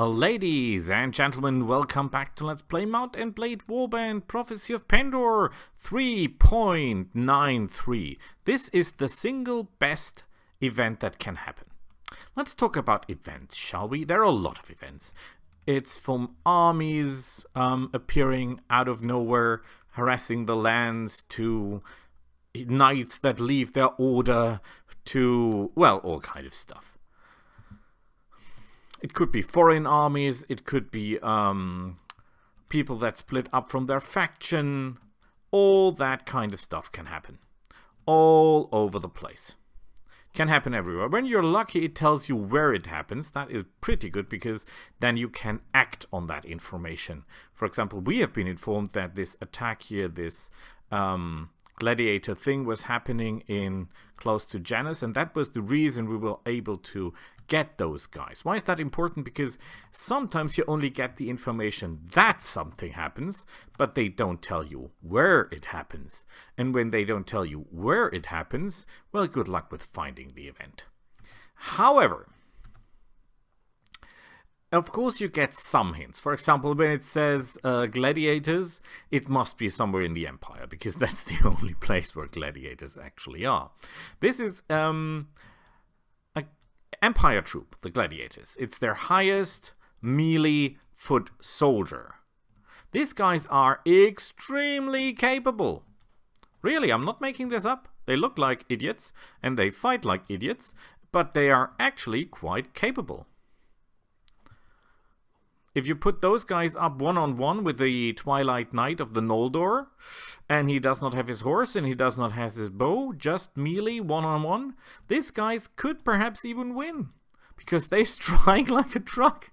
Ladies and gentlemen, welcome back to Let's Play Mount and Blade Warband Prophecy of Pendor 3.93. This is the single best event that can happen. Let's talk about events, shall we? There are a lot of events. It's from armies appearing out of nowhere, harassing the lands, to knights that leave their order, to, well, all kind of stuff. It could be foreign armies, it could be people that split up from their faction. All that kind of stuff can happen. All over the place. Can happen everywhere. When you're lucky, it tells you where it happens. That is pretty good because then you can act on that information. For example, we have been informed that this attack here, this gladiator thing was happening in close to Janus, and that was the reason we were able to get those guys. Why is that important? Because sometimes you only get the information that something happens, but they don't tell you where it happens. And when they don't tell you where it happens, well, good luck with finding the event. However, of course you get some hints. For example, when it says gladiators, it must be somewhere in the Empire, because that's the only place where gladiators actually are. This is Empire troop, the gladiators. It's their highest melee foot soldier. These guys are extremely capable. Really, I'm not making this up. They look like idiots and they fight like idiots, but they are actually quite capable. If you put those guys up one-on-one with the Twilight Knight of the Noldor, and he does not have his horse and he does not have his bow, just melee one-on-one, these guys could perhaps even win, because they strike like a truck.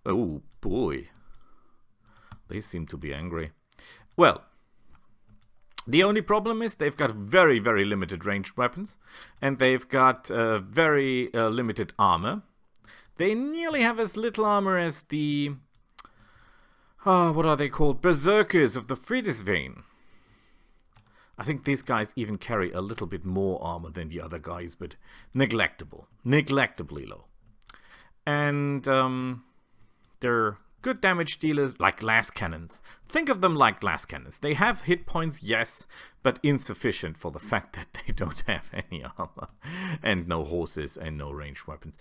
Oh boy. They seem to be angry. Well, the only problem is they've got very, very limited ranged weapons, and they've got very limited armor. They nearly have as little armor as the, what are they called? Berserkers of the Friedisvein. I think these guys even carry a little bit more armor than the other guys, but neglectably low. And they're good damage dealers, like glass cannons. Think of them like glass cannons. They have hit points, yes, but insufficient for the fact that they don't have any armor and no horses and no ranged weapons.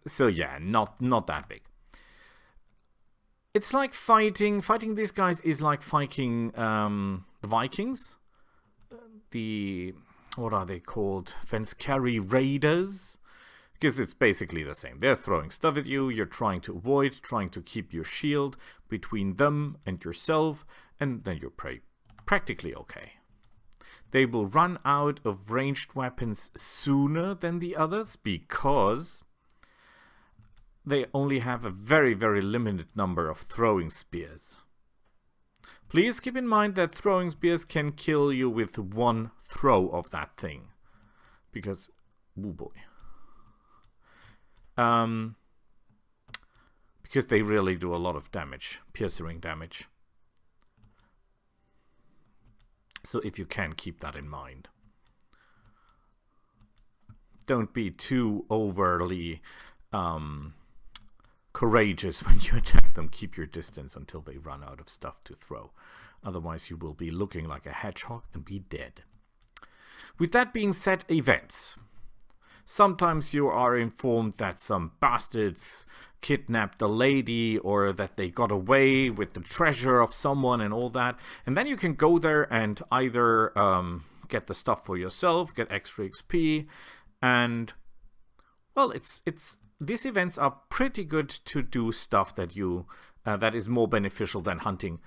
So yeah, not that big. It's like fighting these guys is like fighting the Vikings. The, what are they called? Fenskari Raiders. Because it's basically the same. They're throwing stuff at you, you're trying to avoid, trying to keep your shield between them and yourself, and then you're practically okay. They will run out of ranged weapons sooner than the others because they only have a very, very limited number of throwing spears. Please keep in mind that throwing spears can kill you with one throw of that thing. Because, oh boy. Because they really do a lot of damage, piercing damage. So if you can, keep that in mind. Don't be too overly courageous when you attack them. Keep your distance until they run out of stuff to throw. Otherwise you will be looking like a hedgehog and be dead. With that being said, events. Sometimes you are informed that some bastards kidnapped a lady, or that they got away with the treasure of someone and all that. And then you can go there and either get the stuff for yourself, get extra XP, and, well, these events are pretty good to do stuff that you that is more beneficial than hunting.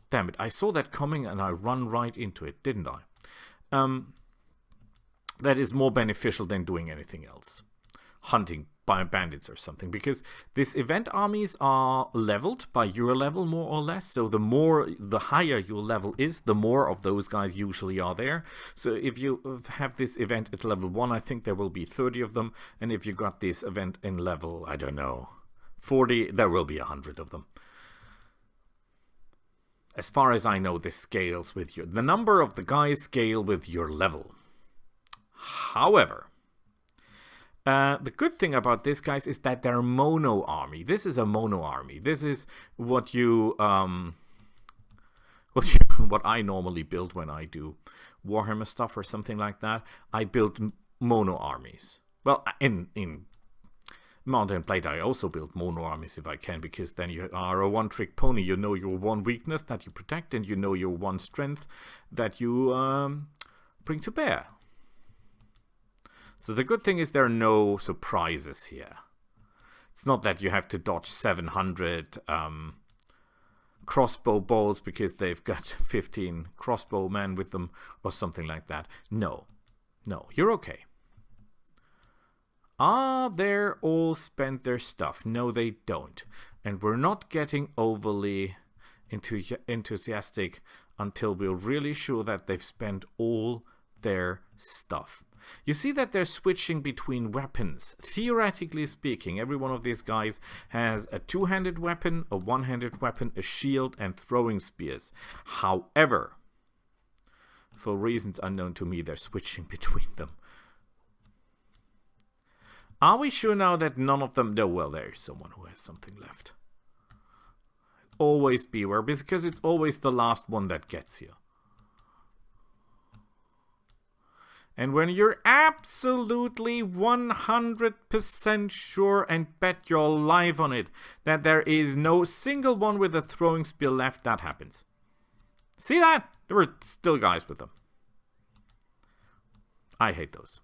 Damn it, I saw that coming and I run right into it, didn't I? That is more beneficial than doing anything else. Hunting by bandits or something. Because these event armies are leveled by your level, more or less. So the higher your level is, the more of those guys usually are there. So if you have this event at level 1, I think there will be 30 of them. And if you got this event in level, I don't know, 40, there will be 100 of them. As far as I know, this scales with the number of the guys scale with your level. However, The good thing about this, guys, is that they're mono army. This is a mono army. This is what you what I normally build when I do Warhammer stuff or something like that. I build mono armies. Well, in Mountain Blade, I also build mono armies if I can, because then you are a one-trick pony. You know your one weakness that you protect, and you know your one strength that you bring to bear. So the good thing is there are no surprises here. It's not that you have to dodge 700 crossbow bolts because they've got 15 crossbow men with them or something like that. No, you're okay. Ah, they're all spent their stuff. No, they don't. And we're not getting overly enthusiastic until we're really sure that they've spent all their stuff. You see that they're switching between weapons. Theoretically speaking, every one of these guys has a two-handed weapon, a one-handed weapon, a shield, and throwing spears. However, for reasons unknown to me, they're switching between them. Are we sure now that none of them... No, well, there's someone who has something left. Always beware, because it's always the last one that gets you. And when you're absolutely 100% sure and bet your life on it that there is no single one with a throwing spear left, that happens. See that? There were still guys with them. I hate those.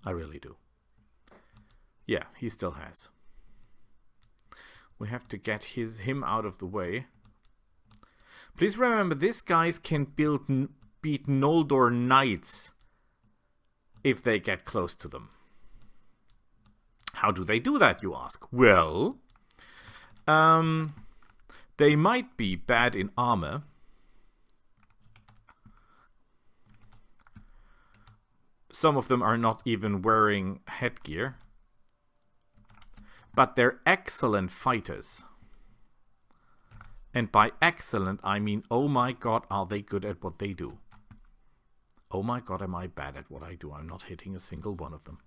I really do. Yeah, he still has. We have to get him out of the way. Please remember, these guys can beat Noldor knights if they get close to them. How do they do that, you ask? Well, they might be bad in armor. Some of them are not even wearing headgear. But they're excellent fighters. And by excellent, I mean, oh my god, are they good at what they do? Oh my god, am I bad at what I do? I'm not hitting a single one of them.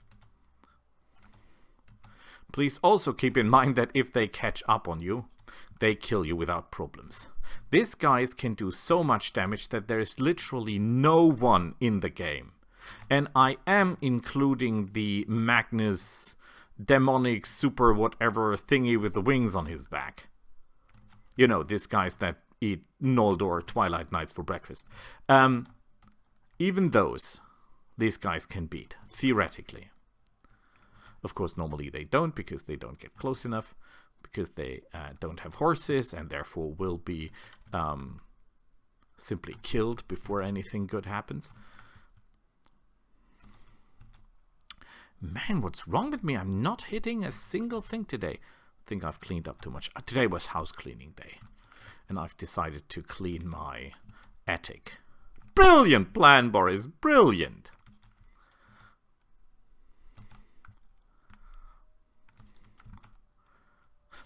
Please also keep in mind that if they catch up on you, they kill you without problems. These guys can do so much damage that there is literally no one in the game. And I am including the Magnus demonic super whatever thingy with the wings on his back. You know, these guys that eat Noldor Twilight Knights for breakfast. Even these guys can beat, theoretically. Of course, normally they don't, because they don't get close enough, because they don't have horses, and therefore will be simply killed before anything good happens. Man, what's wrong with me? I'm not hitting a single thing today. I think I've cleaned up too much. Today was house cleaning day, and I've decided to clean my attic. Brilliant plan, Boris. Brilliant.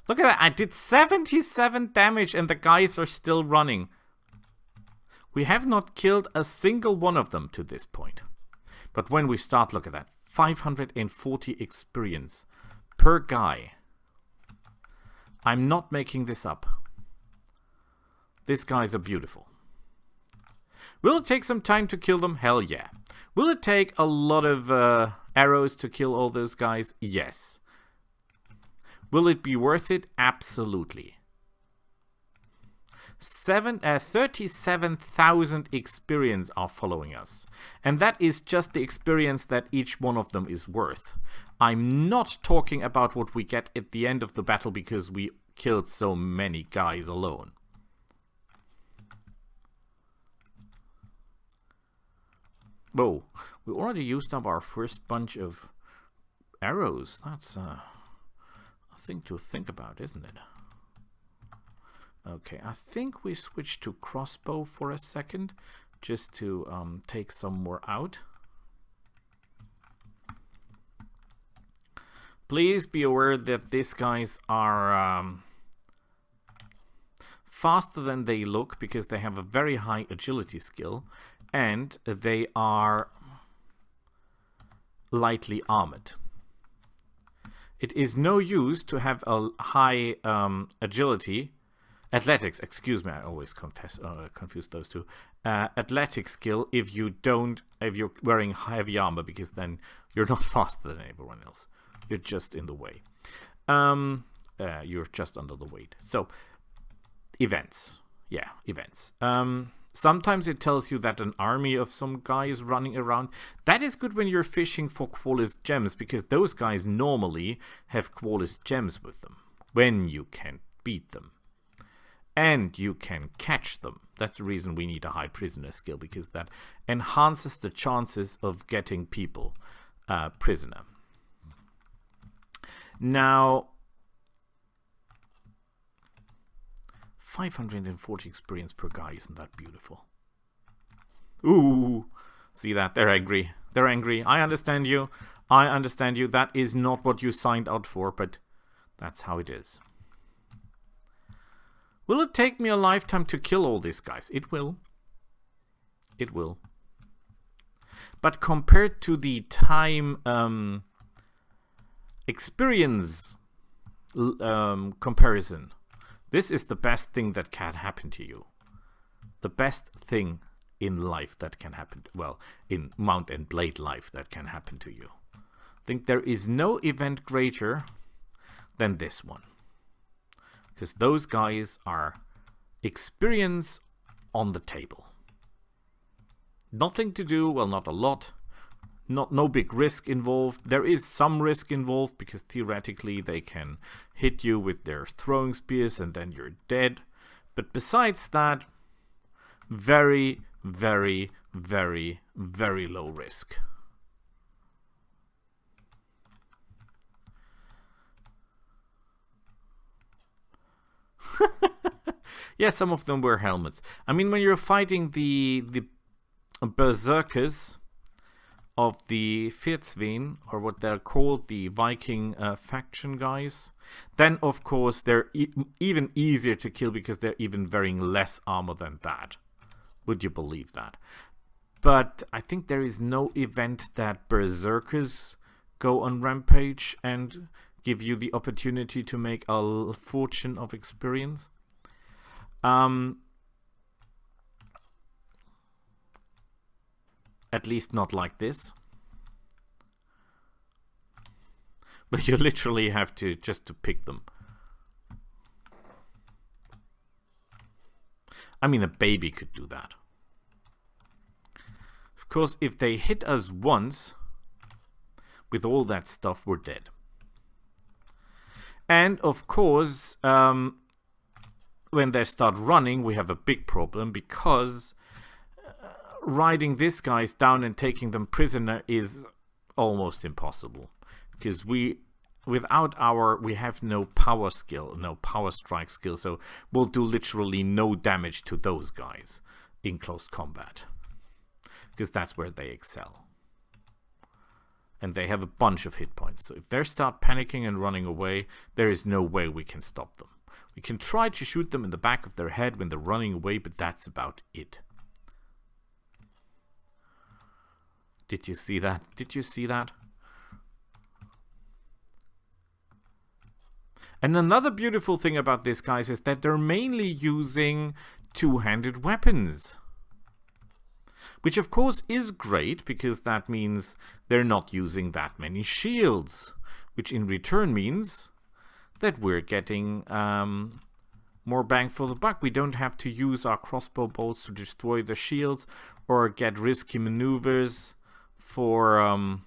Look at that. I did 77 damage and the guys are still running. We have not killed a single one of them to this point. But when we start, look at that. 540 experience per guy. I'm not making this up. These guys are beautiful. Will it take some time to kill them? Hell yeah. Will it take a lot of arrows to kill all those guys? Yes. Will it be worth it? Absolutely. 37,000 experience are following us. And that is just the experience that each one of them is worth. I'm not talking about what we get at the end of the battle because we killed so many guys alone. Whoa, we already used up our first bunch of arrows. That's a thing to think about, isn't it? Okay, I think we switched to crossbow for a second, just to take some more out. Please be aware that these guys are faster than they look, because they have a very high agility skill. And they are lightly armored. it is no use to have a high agility, athletics, excuse me, I always confuse those two, athletic skill if you're wearing heavy armor, because then you're not faster than everyone else. You're just in the way. You're just under the weight. So, events. Yeah, events. Sometimes it tells you that an army of some guy is running around. That is good when you're fishing for Qualis gems, because those guys normally have Qualis gems with them, when you can beat them. And you can catch them. That's the reason we need a high prisoner skill, because that enhances the chances of getting people prisoner. Now, 540 experience per guy, isn't that beautiful? Ooh, see that? They're angry. They're angry. I understand you. I understand you. That is not what you signed out for, but that's how it is. Will it take me a lifetime to kill all these guys? It will. It will. But compared to the time experience comparison, this is the best thing that can happen to you. The best thing in life that can happen. Well, in Mount and Blade life that can happen to you. I think there is no event greater than this one. Because those guys are experience on the table. Nothing to do, well, not a lot. No big risk involved. There is some risk involved because theoretically they can hit you with their throwing spears and then you're dead. But besides that, very, very, very, very low risk. Yeah, some of them wear helmets. I mean, when you're fighting the berserkers of the Vierzwen, or what they're called, the Viking faction guys, then of course they're even easier to kill because they're even wearing less armor than that. Would you believe that? But I think there is no event that berserkers go on rampage and give you the opportunity to make a fortune of experience. At least not like this. But you literally have to just to pick them. I mean, a baby could do that. Of course, if they hit us once with all that stuff, we're dead. And of course, when they start running, we have a big problem, because riding these guys down and taking them prisoner is almost impossible. Because we have no power skill, no power strike skill, so we'll do literally no damage to those guys in close combat. Because that's where they excel. And they have a bunch of hit points. So if they start panicking and running away, there is no way we can stop them. We can try to shoot them in the back of their head when they're running away, but that's about it. Did you see that? Did you see that? And another beautiful thing about these guys is that they're mainly using two-handed weapons. Which of course is great, because that means they're not using that many shields. Which in return means that we're getting more bang for the buck. We don't have to use our crossbow bolts to destroy the shields, or get risky maneuvers for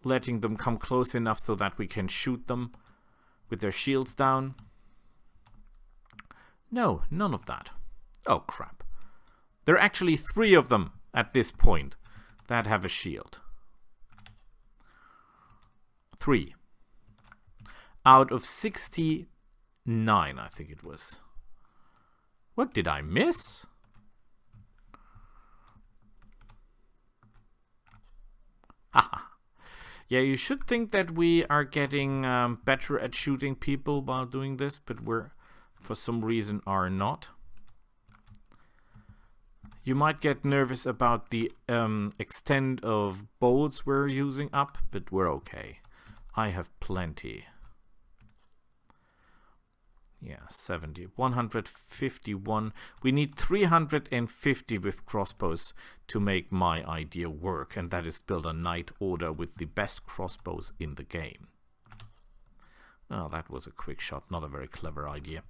letting them come close enough so that we can shoot them with their shields down. No, none of that. Oh crap. There are actually 3 of them at this point that have a shield. 3. Out of 69, I think it was. What did I miss? Haha. Yeah, you should think that we are getting better at shooting people while doing this, but we're, for some reason, are not. You might get nervous about the extent of bolts we're using up, but we're okay. I have plenty. Yeah, 70. 151. We need 350 with crossbows to make my idea work, and that is build a knight order with the best crossbows in the game. Oh, that was a quick shot, not a very clever idea.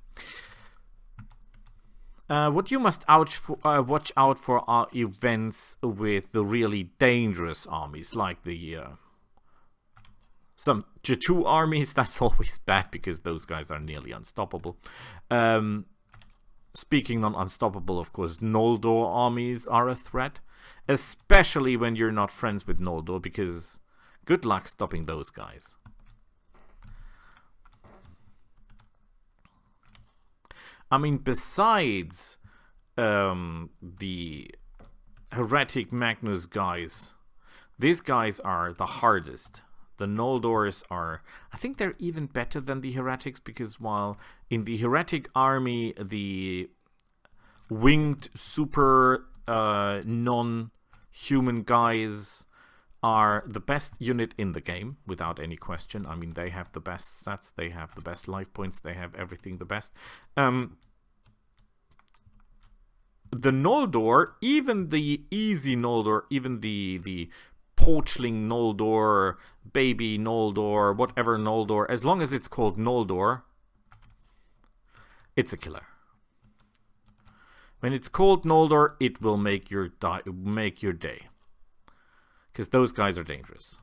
What you must watch out for are events with the really dangerous armies, like the some J2 armies. That's always bad because those guys are nearly unstoppable. Speaking on unstoppable, of course, Noldor armies are a threat, especially when you're not friends with Noldor, because good luck stopping those guys. I mean, besides the heretic Magnus guys, these guys are the hardest. The Noldors are, I think they're even better than the heretics, because while in the heretic army the winged super non-human guys are the best unit in the game, without any question. I mean, they have the best stats, they have the best life points, they have everything the best. The Noldor, even the easy Noldor, even the Poachling Noldor, Baby Noldor, whatever Noldor, as long as it's called Noldor, it's a killer. When it's called Noldor, it will make your day. Because those guys are dangerous.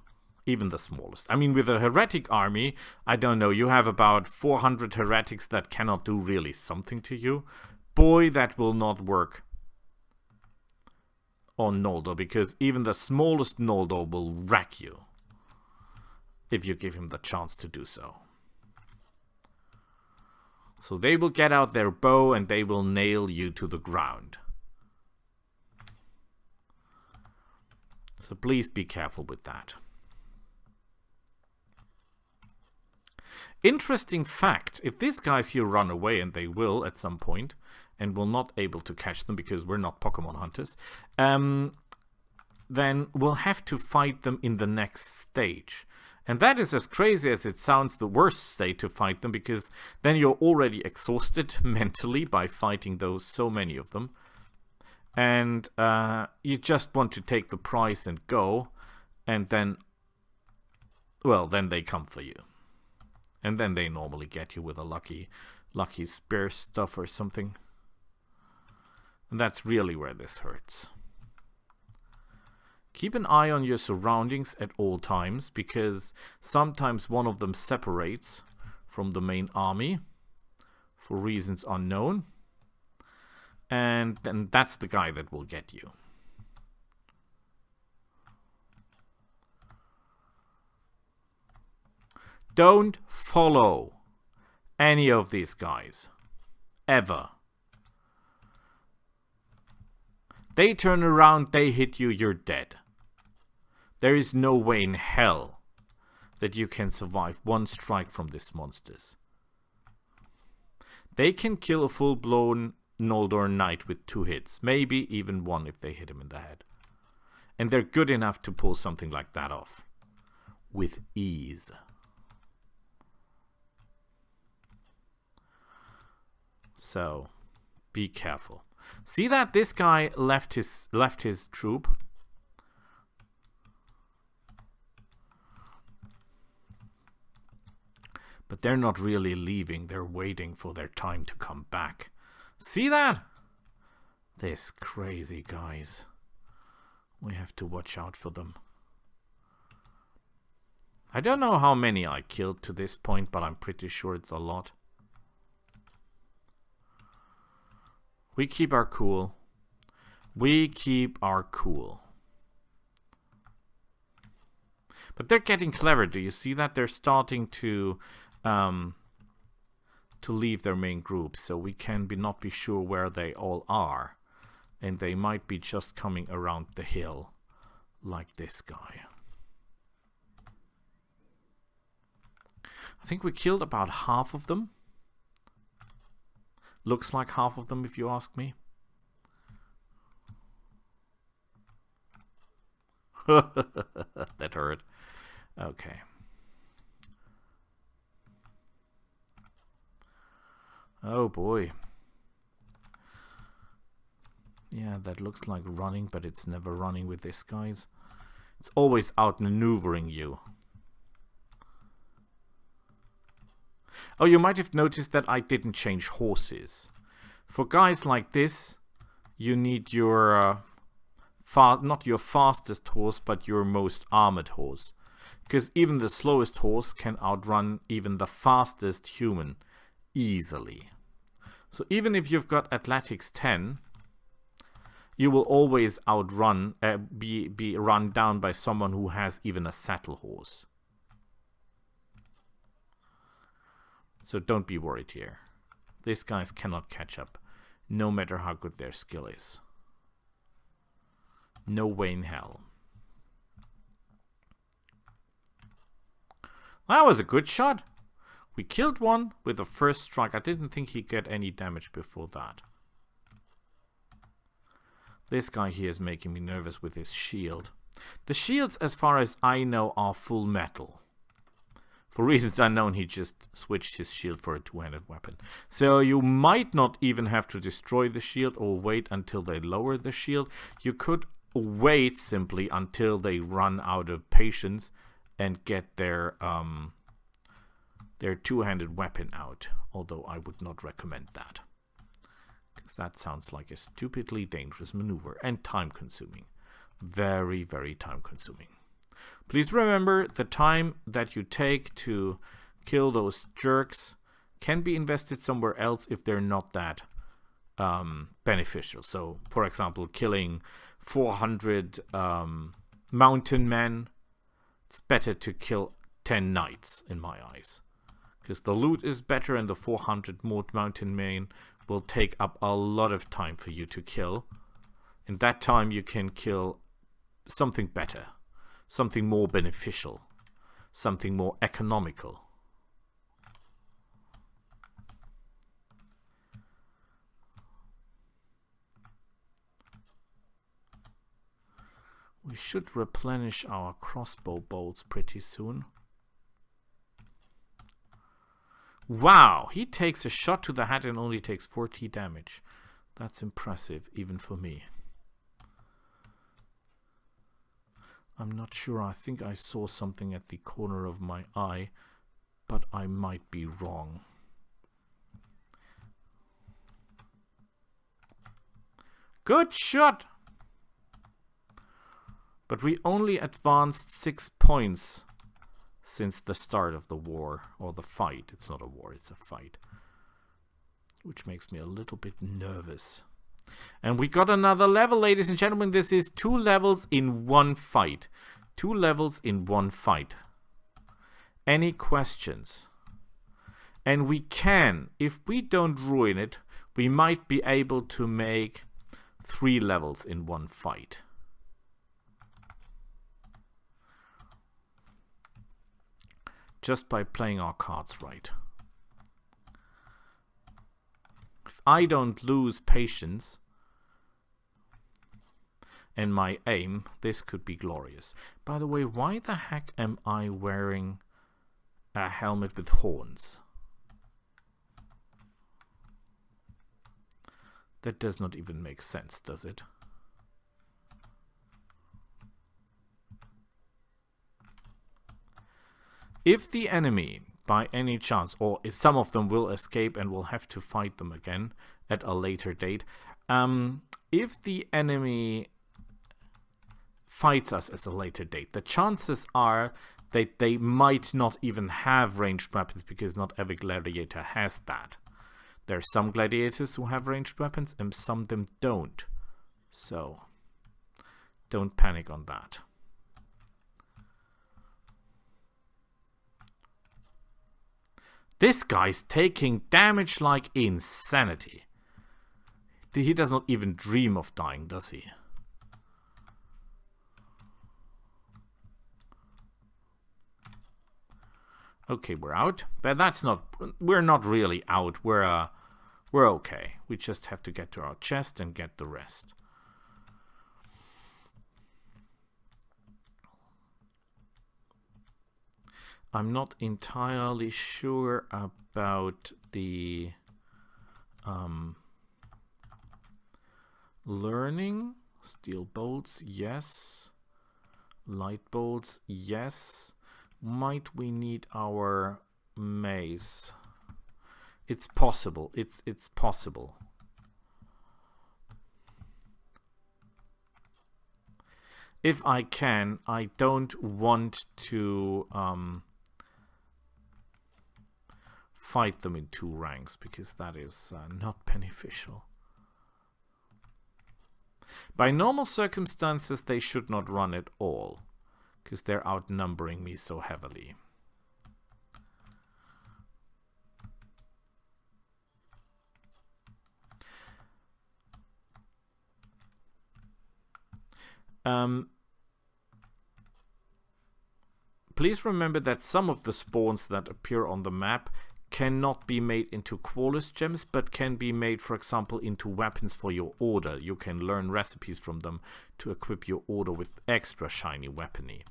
Even the smallest. I mean, with a heretic army, I don't know, you have about 400 heretics that cannot do really something to you. Boy, that will not work on Noldor, because even the smallest Noldor will wreck you if you give him the chance to do so. So they will get out their bow and they will nail you to the ground. So please be careful with that. Interesting fact, if these guys here run away, and they will at some point, and we're not able to catch them because we're not Pokemon hunters, then we'll have to fight them in the next stage. And that is, as crazy as it sounds, the worst state to fight them, because then you're already exhausted mentally by fighting so many of them. And you just want to take the prize and go, and then, well, then they come for you. And then they normally get you with a lucky spear stuff or something. And that's really where this hurts. Keep an eye on your surroundings at all times, because sometimes one of them separates from the main army for reasons unknown. And then that's the guy that will get you. Don't follow any of these guys. Ever. They turn around, they hit you, you're dead. There is no way in hell that you can survive one strike from these monsters. They can kill a full-blown Noldor Knight with 2 hits. Maybe even 1 if they hit him in the head. And they're good enough to pull something like that off. With ease. So, be careful. See that this guy left his troop? But they're not really leaving, they're waiting for their time to come back. See that? These crazy guys. We have to watch out for them. I don't know how many I killed to this point, but I'm pretty sure it's a lot. We keep our cool. We keep our cool. But they're getting clever. Do you see that? They're starting to leave their main group, so we can not be sure where they all are. And they might be just coming around the hill, like this guy. I think we killed about half of them. Looks like half of them, if you ask me. That hurt. Okay. Oh boy. Yeah, that looks like running, but it's never running with this, guys. It's always outmaneuvering you. Oh, you might have noticed that I didn't change horses. For guys like this, you need your not your fastest horse, but your most armored horse. Because even the slowest horse can outrun even the fastest human easily. So even if you've got Athletics 10, you will always outrun, be run down by someone who has even a saddle horse. So don't be worried here. These guys cannot catch up, no matter how good their skill is. No way in hell. That was a good shot. We killed one with the first strike. I didn't think he'd get any damage before that. This guy here is making me nervous with his shield. The shields, as far as I know, are full metal. For reasons unknown, he just switched his shield for a two-handed weapon. So you might not even have to destroy the shield or wait until they lower the shield. You could wait simply until they run out of patience and get their two-handed weapon out. Although I would not recommend that, because that sounds like a stupidly dangerous maneuver and time-consuming. Very, very time-consuming. Please remember, the time that you take to kill those jerks can be invested somewhere else if they're not that beneficial. So, for example, killing 400 mountain men, it's better to kill 10 knights in my eyes. Because the loot is better and the 400 more mountain men will take up a lot of time for you to kill. In that time you can kill something better. Something more beneficial, something more economical. We should replenish our crossbow bolts pretty soon. Wow, he takes a shot to the head and only takes 40 damage. That's impressive, even for me. I'm not sure, I think I saw something at the corner of my eye, but I might be wrong. Good shot! But we only advanced 6 points since the start of the war, or the fight. It's not a war, it's a fight. Which makes me a little bit nervous. And we got another level, ladies and gentlemen. This is 2 levels in one fight. 2 levels in one fight. Any questions? And we can, if we don't ruin it, we might be able to make 3 levels in one fight. Just by playing our cards right. If I don't lose patience and my aim, this could be glorious. By the way, why the heck am I wearing a helmet with horns? That does not even make sense, does it? If the enemy, by any chance, or if some of them will escape and we'll have to fight them again at a later date, if the enemy fights us at a later date, the chances are that they might not even have ranged weapons, because not every gladiator has that. There are some gladiators who have ranged weapons and some of them don't. So, don't panic on that. This guy's taking damage like insanity. He does not even dream of dying, does he? Okay, we're out. But that's not... We're not really out. We're okay. We just have to get to our chest and get the rest. I'm not entirely sure about the Learning. Steel bolts, yes. Light bolts, yes. Might we need our mace? It's possible. It's possible. If I can, I don't want to fight them in 2 ranks, because that is not beneficial. By normal circumstances, they should not run at all, because they're outnumbering me so heavily. Please remember that some of the spawns that appear on the map cannot be made into Qualis gems, but can be made, for example, into weapons for your order. You can learn recipes from them to equip your order with extra shiny weaponry.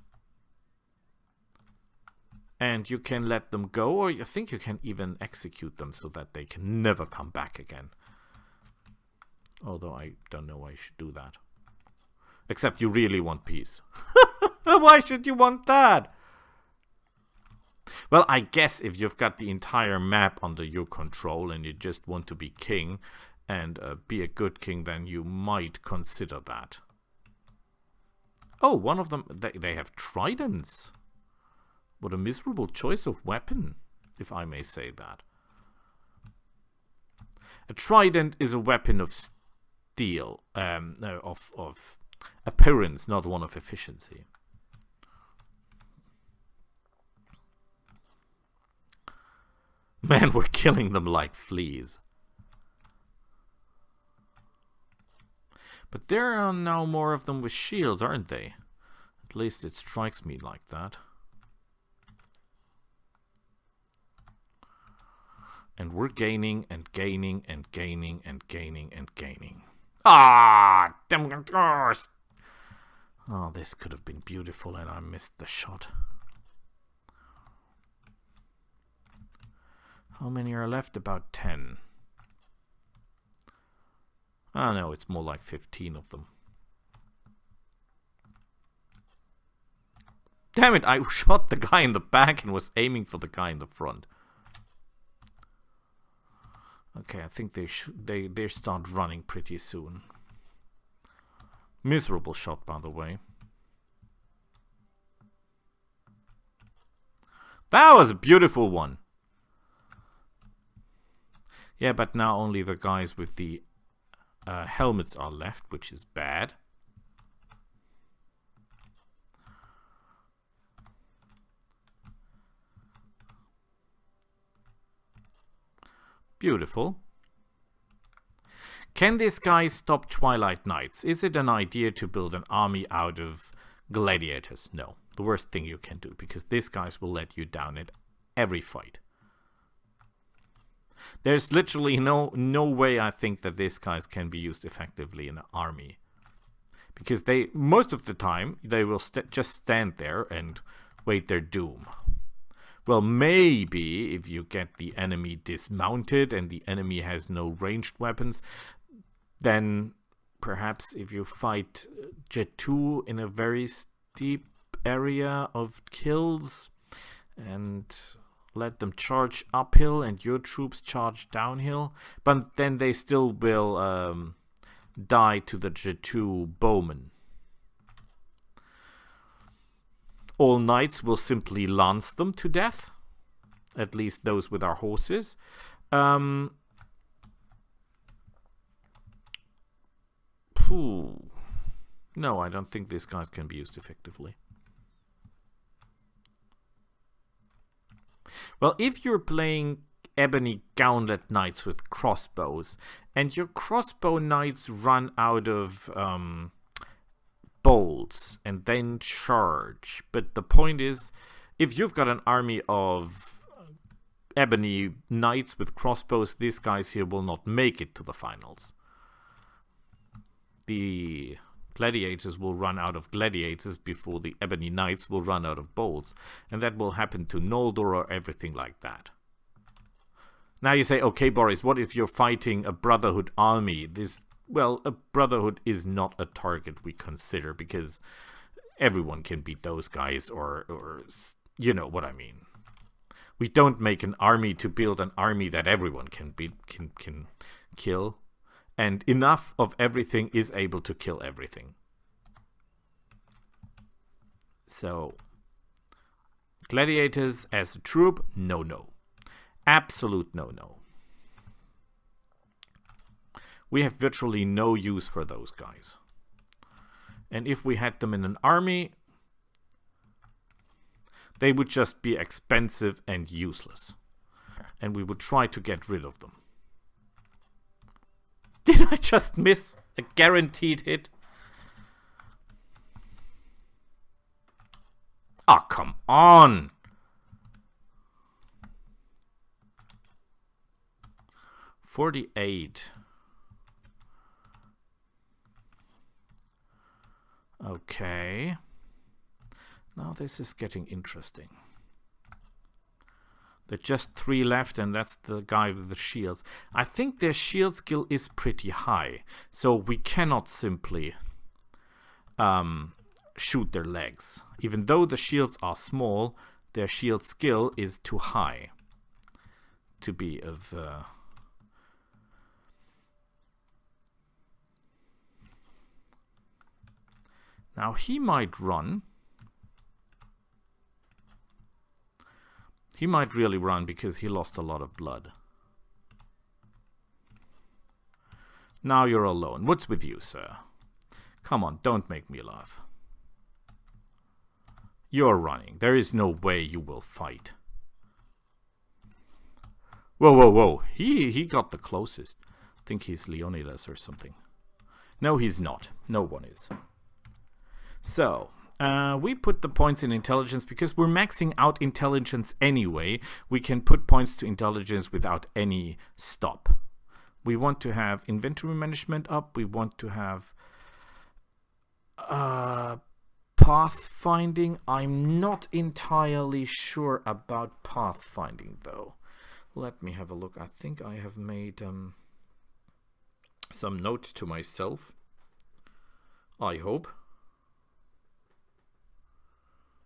And you can let them go, or I think you can even execute them so that they can never come back again. Although I don't know why you should do that. Except you really want peace. Why should you want that? Well, I guess if you've got the entire map under your control and you just want to be king and be a good king, then you might consider that. Oh, one of them, they have tridents. What a miserable choice of weapon, if I may say that. A trident is a weapon of steel, of appearance, not one of efficiency. Man, we're killing them like fleas. But there are now more of them with shields, aren't they? At least it strikes me like that. And we're gaining and gaining and gaining and gaining and gaining. Ah, damn course. Oh, this could have been beautiful and I missed the shot. How many are left? About 10. Ah, no, it's more like 15 of them. Damn it, I shot the guy in the back and was aiming for the guy in the front. Okay, I think they start running pretty soon. Miserable shot, by the way. That was a beautiful one. Yeah, but now only the guys with the helmets are left, which is bad. Beautiful. Can this guy stop Twilight Knights? Is it an idea to build an army out of gladiators? No. The worst thing you can do, because these guys will let you down at every fight. There's literally no way I think that these guys can be used effectively in an army. Because they, most of the time, they will just stand there and wait their doom. Well, maybe if you get the enemy dismounted and the enemy has no ranged weapons, then perhaps if you fight Jet 2 in a very steep area of kills and let them charge uphill and your troops charge downhill, but then they still will die to the Jet 2 bowmen. All knights will simply lance them to death, at least those with our horses. No, I don't think these guys can be used effectively. Well, if you're playing Ebony Gauntlet Knights with crossbows, and your crossbow knights run out of bolts and then charge, but the point is, if you've got an army of Ebony Knights with crossbows, these guys here will not make it to the finals. The gladiators will run out of gladiators before the Ebony Knights will run out of bolts, and that will happen to Noldor or everything like that. Now you say, okay, Boris, what if you're fighting a Brotherhood army? Well, a Brotherhood is not a target we consider, because everyone can beat those guys, or you know what I mean. We don't make an army to build an army that everyone can kill. And enough of everything is able to kill everything. So, gladiators as a troop, no. Absolute no. We have virtually no use for those guys. And if we had them in an army, they would just be expensive and useless. And we would try to get rid of them. Did I just miss a guaranteed hit? Oh, come on! $48. Okay. Now this is getting interesting. There are just 3 left, and that's the guy with the shields. I think their shield skill is pretty high, so we cannot simply shoot their legs. Even though the shields are small, their shield skill is too high to be of... Now he might run. He might really run because he lost a lot of blood. Now you're alone. What's with you, sir? Come on, don't make me laugh. You're running. There is no way you will fight. Whoa. He got the closest. I think he's Leonidas or something. No, he's not. No one is. So... we put the points in intelligence because we're maxing out intelligence anyway. We can put points to intelligence without any stop. We want to have inventory management up. We want to have pathfinding. I'm not entirely sure about pathfinding though. Let me have a look. I think I have made some notes to myself. I hope.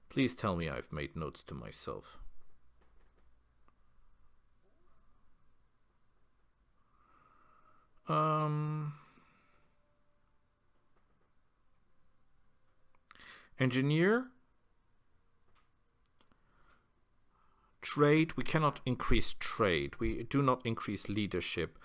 Please tell me I've made notes to myself. Engineer. Trade. We cannot increase trade. We do not increase leadership.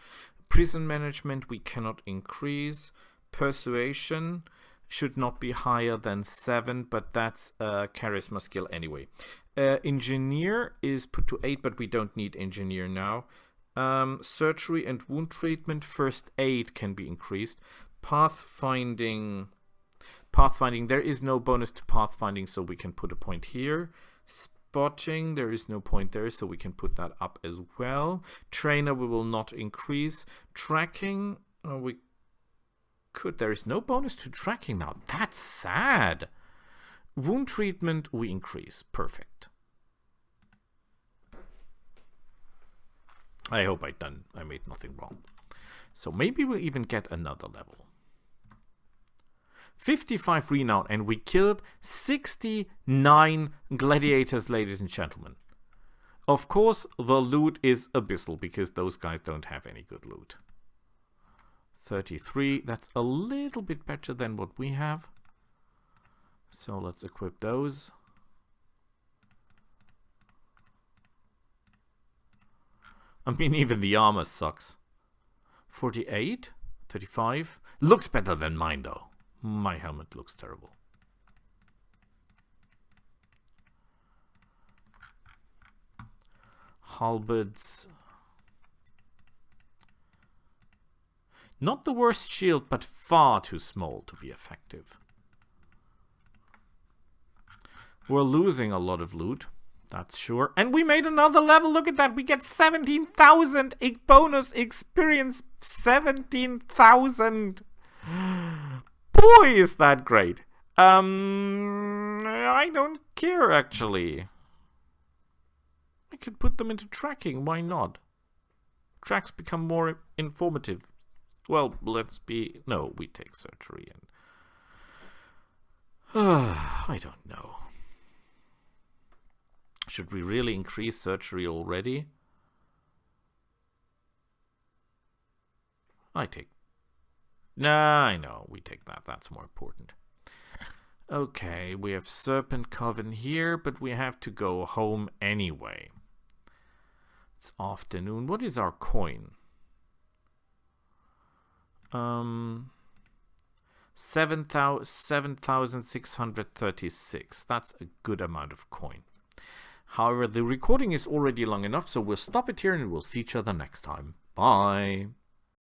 Prison management we cannot increase. Persuasion should not be higher than 7, but that's a charisma skill anyway. Engineer is put to 8, but we don't need engineer now. Surgery and wound treatment, first aid can be increased. Pathfinding, there is no bonus to pathfinding, so we can put a point here. Spotting, there is no point there, so we can put that up as well. Trainer, we will not increase. Tracking, we could. There is no bonus to tracking now. That's sad. Wound treatment, we increase. Perfect. I hope I made nothing wrong. So maybe we'll even get another level. 55 renown, and we killed 69 gladiators, ladies and gentlemen. Of course, the loot is abyssal, because those guys don't have any good loot. 33, that's a little bit better than what we have. So let's equip those. I mean, even the armor sucks. 48, 35. Looks better than mine, though. My helmet looks terrible. Halberds. Not the worst shield, but far too small to be effective. We're losing a lot of loot, that's sure. And we made another level. Look at that. We get 17,000 bonus experience. 17,000. Boy, is that great. I don't care, actually. I could put them into tracking. Why not? tracks become more informative. Well, no, we take surgery and... I don't know. Should we really increase surgery already? Nah, I know, we take that. That's more important. Okay, we have Serpent Coven here, but we have to go home anyway. It's afternoon. What is our coin? 7,636. That's a good amount of coin. However, the recording is already long enough, so we'll stop it here and we'll see each other next time. Bye.